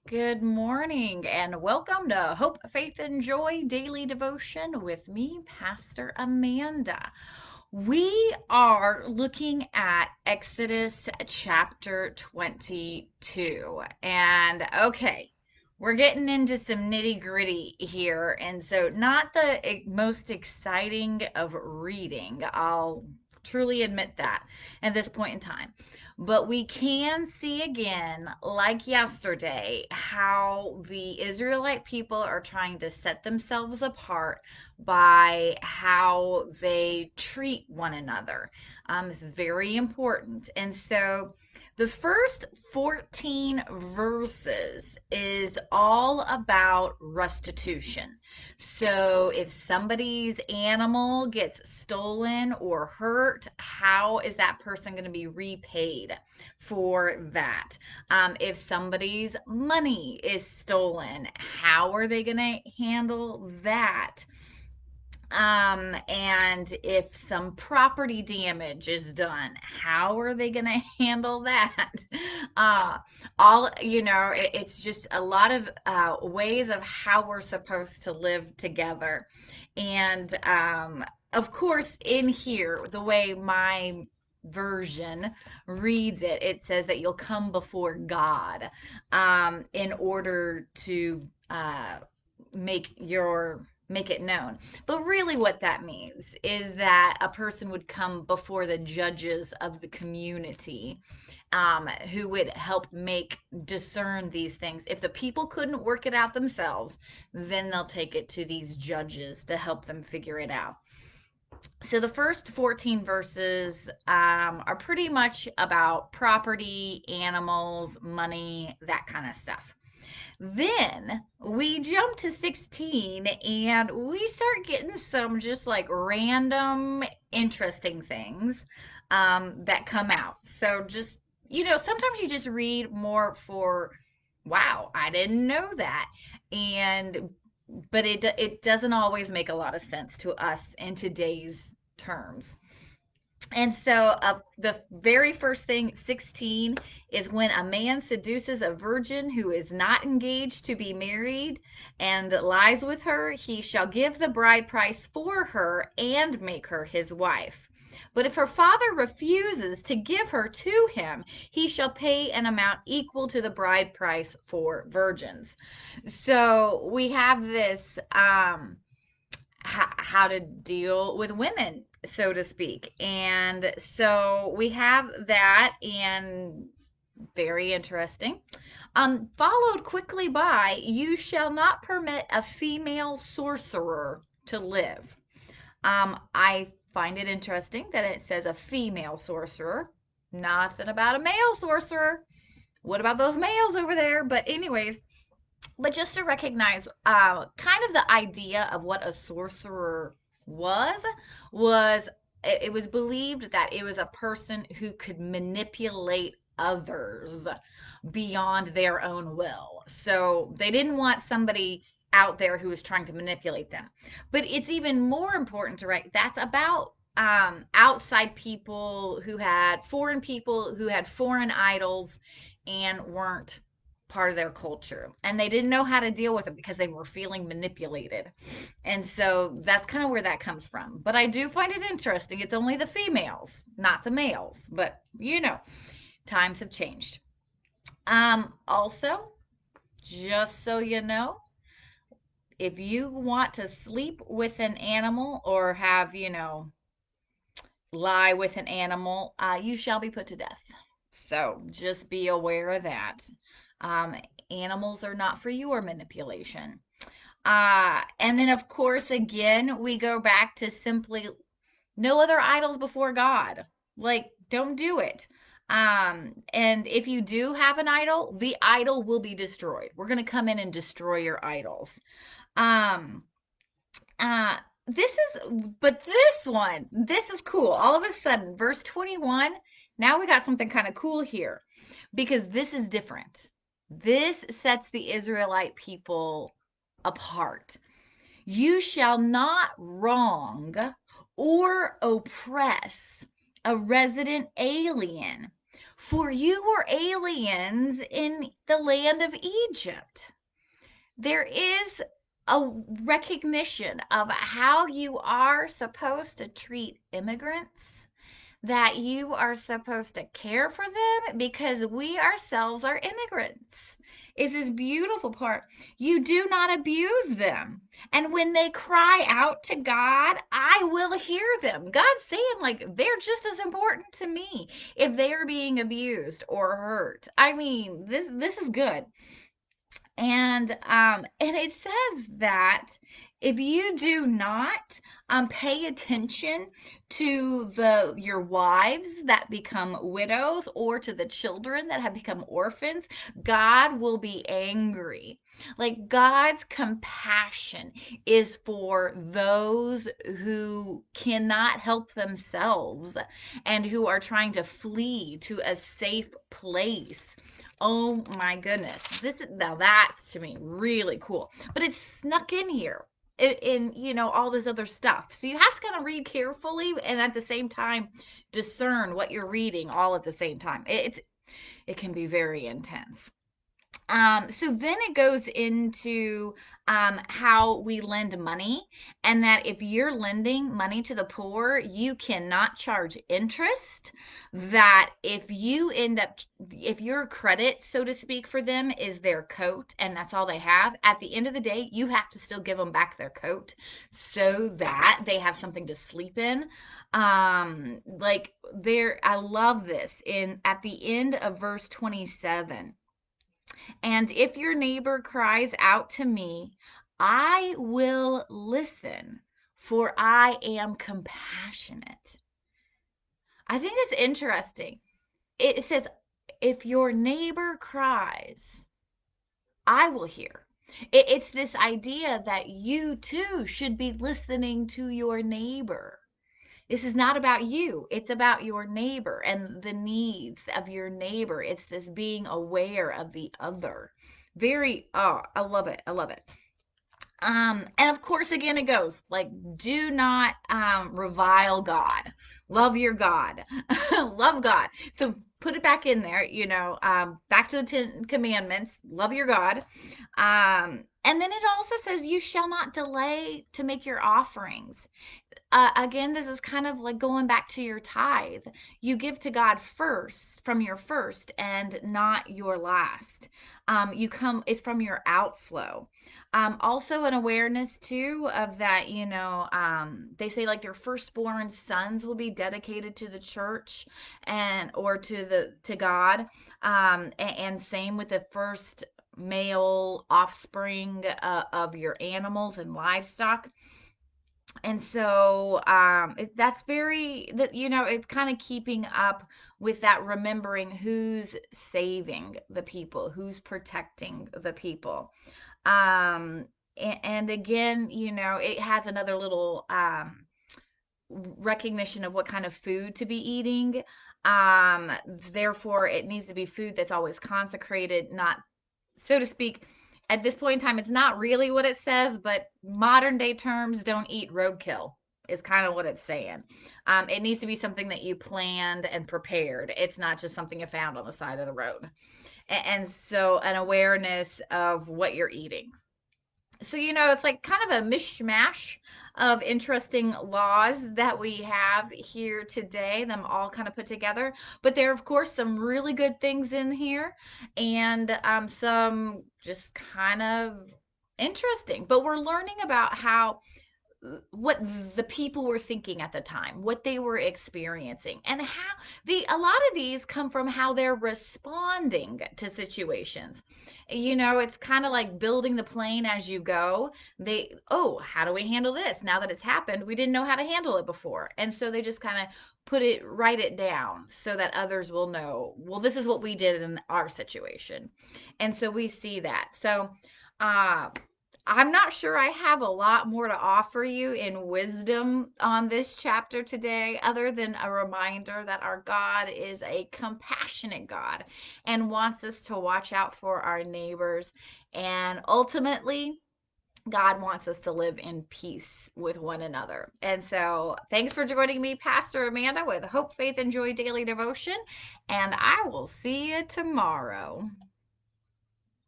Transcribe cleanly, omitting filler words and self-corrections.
Good morning and welcome to Hope, Faith, and Joy Daily Devotion with me, Pastor Amanda. We are looking at Exodus chapter 22. And okay, we're getting into some nitty gritty here. And so, not the most exciting of reading. I'll truly admit that at this point in time. But we can see again, like yesterday, how the Israelite people are trying to set themselves apart by how they treat one another. This is very important. And so the first 14 verses is all about restitution. So if somebody's animal gets stolen or hurt, how is that person going to be repaid for that? If somebody's money is stolen, how are they going to handle that? And if some property damage is done, how are they going to handle that? Uh, it's just a lot of ways of how we're supposed to live together. And of course, in here, the way my version reads it, it says that you'll come before God in order to make it known. But really, what that means is that a person would come before the judges of the community, who would help make discern these things. If the people couldn't work it out themselves, then they'll take it to these judges to help them figure it out. So the first 14 verses are pretty much about property, animals, money, that kind of stuff. Then we jump to 16 and we start getting some just like random interesting things that come out. So just, sometimes you just read more for, wow, I didn't know that. And but it doesn't always make a lot of sense to us in today's terms. And so, the very first thing, 16, is when a man seduces a virgin who is not engaged to be married and lies with her, he shall give the bride price for her and make her his wife. But if her father refuses to give her to him, he shall pay an amount equal to the bride price for virgins. So we have this how to deal with women, so to speak. And so we have that, and very interesting. Followed quickly by, you shall not permit a female sorcerer to live. I find it interesting that it says a female sorcerer, nothing about a male sorcerer. What about those males over there? But, anyways, but just to recognize kind of the idea of what a sorcerer was was it was believed that it was a person who could manipulate others beyond their own will. So they didn't want somebody out there who was trying to manipulate them. But it's even more important to write that's about outside people who had foreign idols and weren't part of their culture, and they didn't know how to deal with it because they were feeling manipulated. And so that's kind of where that comes from. But I do find it interesting, it's only the females, not the males, but times have changed. Also, just so you know, if you want to sleep with an animal or have, lie with an animal, you shall be put to death. So just be aware of that. Um, Animals are not for your manipulation. And then, of course, again, we go back to simply no other idols before God. Like, don't do it. And if you do have an idol, the idol will be destroyed. We're going to come in and destroy your idols. Um, uh, this is cool. All of a sudden, verse 21, now we got something kind of cool here because this is different. This sets the Israelite people apart. You shall not wrong or oppress a resident alien, For you were aliens in the land of Egypt. There is a recognition of how you are supposed to treat immigrants, that you are supposed to care for them because we ourselves are immigrants. It's this beautiful part. You do not abuse them. And when they cry out to God, I will hear them. God's saying, like, they're just as important to me if they are being abused or hurt. I mean, this is good. And it says that if you do not pay attention to the your wives that become widows or to the children that have become orphans, God will be angry. Like, God's compassion is for those who cannot help themselves and who are trying to flee to a safe place. Oh my goodness. Now that's to me really cool. But it's snuck in here in all this other stuff. So you have to kind of read carefully and at the same time discern what you're reading all at the same time. It can be very intense. So then it goes into how we lend money, and that if you're lending money to the poor, you cannot charge interest. That if your credit, so to speak, for them is their coat and that's all they have, at the end of the day, you have to still give them back their coat so that they have something to sleep in. Like, there, I love this in at the end of verse 27. And if your neighbor cries out to me, I will listen, for I am compassionate. I think that's interesting. It says, if your neighbor cries, I will hear. It's this idea that you too should be listening to your neighbor. This is not about you. It's about your neighbor and the needs of your neighbor. It's this being aware of the other. Very, oh, I love it. I love it. And of course, again, it goes like, do not revile God. Love your God. Love God. So put it back in there, back to the Ten Commandments. Love your God. And then it also says, you shall not delay to make your offerings. Again, this is kind of like going back to your tithe. You give to God first, from your first and not your last. It's from your outflow. Also an awareness too of that, they say like your firstborn sons will be dedicated to the church and or to God. And same with the first male offspring of your animals and livestock. And so that's very that it's kind of keeping up with that, remembering who's saving the people, who's protecting the people. And again, it has another little recognition of what kind of food to be eating. Therefore it needs to be food that's always consecrated, not, so to speak, at this point in time, it's not really what it says, but modern day terms, don't eat roadkill is kind of what it's saying. It needs to be something that you planned and prepared. It's not just something you found on the side of the road. And so an awareness of what you're eating. So, it's like kind of a mishmash of interesting laws that we have here today, them all kind of put together. But there are, of course, some really good things in here and some just kind of interesting. But we're learning about how what the people were thinking at the time, what they were experiencing, and how a lot of these come from how they're responding to situations. It's kind of like building the plane as you go. How do we handle this now that it's happened? We didn't know how to handle it before. And so they just kind of write it down so that others will know, well, this is what we did in our situation. And so we see that. So, uh, I'm not sure I have a lot more to offer you in wisdom on this chapter today, other than a reminder that our God is a compassionate God and wants us to watch out for our neighbors. And ultimately, God wants us to live in peace with one another. And so, thanks for joining me, Pastor Amanda, with Hope, Faith, and Joy Daily Devotion. And I will see you tomorrow.